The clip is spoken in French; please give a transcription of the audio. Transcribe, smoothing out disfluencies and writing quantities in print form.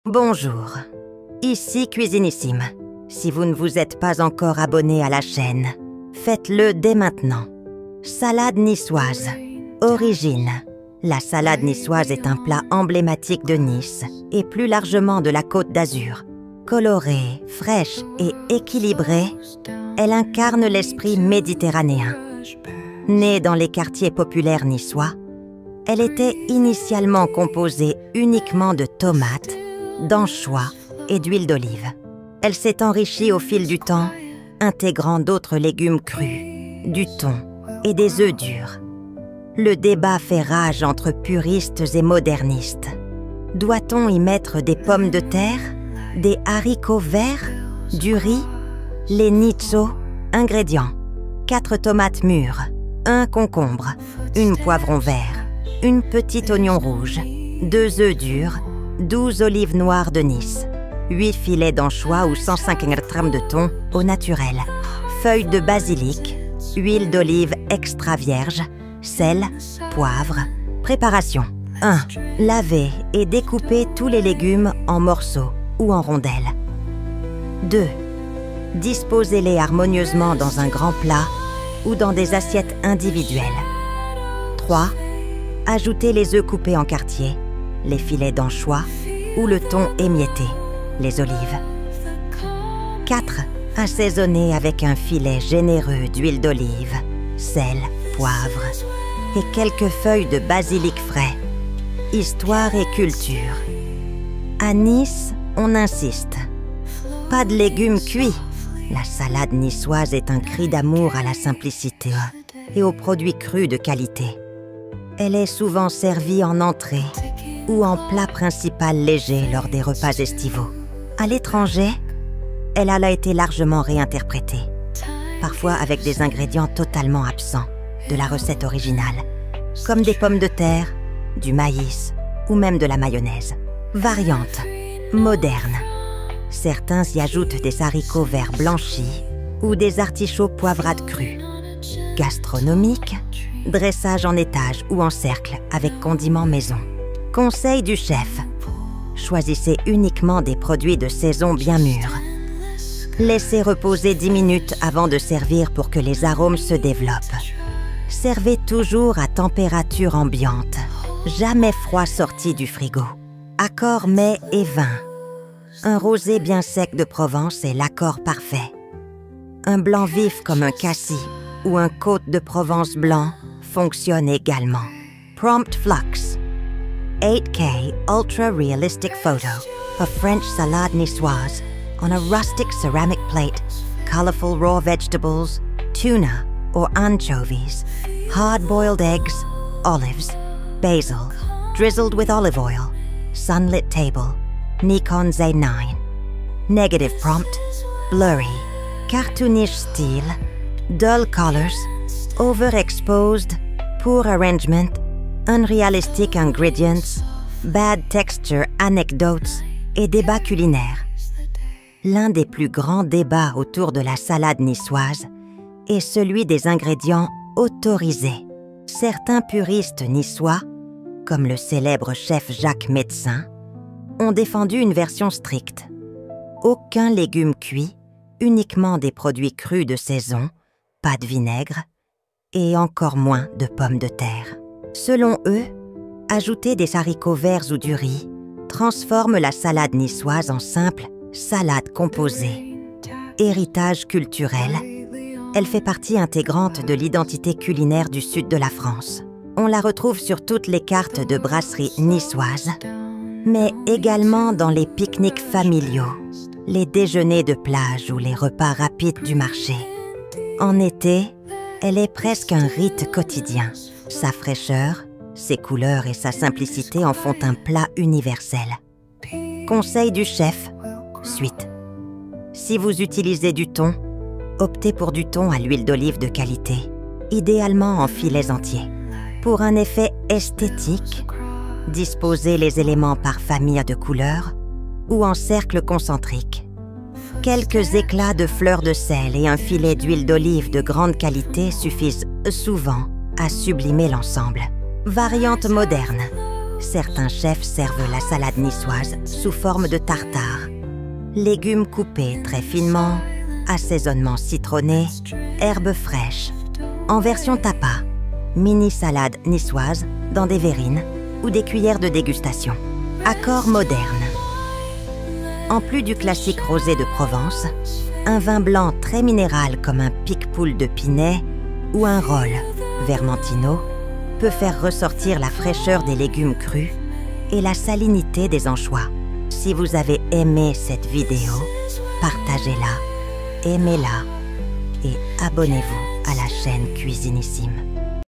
Bonjour, ici Cuisinissime. Si vous ne vous êtes pas encore abonné à la chaîne, faites-le dès maintenant. Salade niçoise. Origine. La salade niçoise est un plat emblématique de Nice et plus largement de la Côte d'Azur. Colorée, fraîche et équilibrée, elle incarne l'esprit méditerranéen. Née dans les quartiers populaires niçois, elle était initialement composée uniquement de tomates, d'anchois et d'huile d'olive. Elle s'est enrichie au fil du temps, intégrant d'autres légumes crus, du thon et des œufs durs. Le débat fait rage entre puristes et modernistes. Doit-on y mettre des pommes de terre, des haricots verts, du riz? Les nitso, ingrédients: 4 tomates mûres, 1 concombre, 1 poivron vert, 1 petit oignon rouge, 2 œufs durs, 12 olives noires de Nice, 8 filets d'anchois ou 150 g de thon au naturel, feuilles de basilic, huile d'olive extra vierge, sel, poivre. Préparation. 1. Laver et découper tous les légumes en morceaux ou en rondelles. 2. Disposez-les harmonieusement dans un grand plat ou dans des assiettes individuelles. 3. Ajoutez les œufs coupés en quartiers, les filets d'anchois ou le thon émietté, les olives. 4. Assaisonnez avec un filet généreux d'huile d'olive, sel, poivre et quelques feuilles de basilic frais. Histoire et culture. À Nice, on insiste. Pas de légumes cuits. La salade niçoise est un cri d'amour à la simplicité et aux produits crus de qualité. Elle est souvent servie en entrée ou en plat principal léger lors des repas estivaux. À l'étranger, elle a été largement réinterprétée, parfois avec des ingrédients totalement absents de la recette originale, comme des pommes de terre, du maïs ou même de la mayonnaise. Variante, moderne. Certains y ajoutent des haricots verts blanchis ou des artichauts poivrades crus. Gastronomique, dressage en étage ou en cercle avec condiments maison. Conseil du chef: choisissez uniquement des produits de saison bien mûrs. Laissez reposer 10 minutes avant de servir pour que les arômes se développent. Servez toujours à température ambiante, jamais froid sorti du frigo. Accord mets et vin. Un rosé bien sec de Provence est l'accord parfait. Un blanc vif comme un cassis ou un côte de Provence blanc fonctionne également. Prompt Flux. 8K ultra realistic photo of French salade niçoise on a rustic ceramic plate, colorful raw vegetables, tuna or anchovies, hard-boiled eggs, olives, basil, drizzled with olive oil, sunlit table, Nikon Z9. Negative prompt: blurry, cartoonish style, dull colors, overexposed, poor arrangement, unrealistic ingredients, bad texture anecdotes et débats culinaires. L'un des plus grands débats autour de la salade niçoise est celui des ingrédients autorisés. Certains puristes niçois, comme le célèbre chef Jacques Médecin, ont défendu une version stricte. Aucun légume cuit, uniquement des produits crus de saison, pas de vinaigre et encore moins de pommes de terre. Selon eux, ajouter des haricots verts ou du riz transforme la salade niçoise en simple salade composée. Héritage culturel, elle fait partie intégrante de l'identité culinaire du sud de la France. On la retrouve sur toutes les cartes de brasseries niçoises, mais également dans les pique-niques familiaux, les déjeuners de plage ou les repas rapides du marché. En été, elle est presque un rite quotidien. Sa fraîcheur, ses couleurs et sa simplicité en font un plat universel. Conseil du chef, suite. Si vous utilisez du thon, optez pour du thon à l'huile d'olive de qualité, idéalement en filets entiers. Pour un effet esthétique, disposez les éléments par famille de couleurs ou en cercle concentrique. Quelques éclats de fleurs de sel et un filet d'huile d'olive de grande qualité suffisent souvent à sublimer l'ensemble. Variante moderne. Certains chefs servent la salade niçoise sous forme de tartare. Légumes coupés très finement, assaisonnement citronné, herbes fraîches. En version tapa, mini salade niçoise dans des verrines ou des cuillères de dégustation. Accord moderne. En plus du classique rosé de Provence, un vin blanc très minéral comme un Picpoul de Pinet ou un Rolle Vermentino peut faire ressortir la fraîcheur des légumes crus et la salinité des anchois. Si vous avez aimé cette vidéo, partagez-la, aimez-la et abonnez-vous à la chaîne Cuisinissime.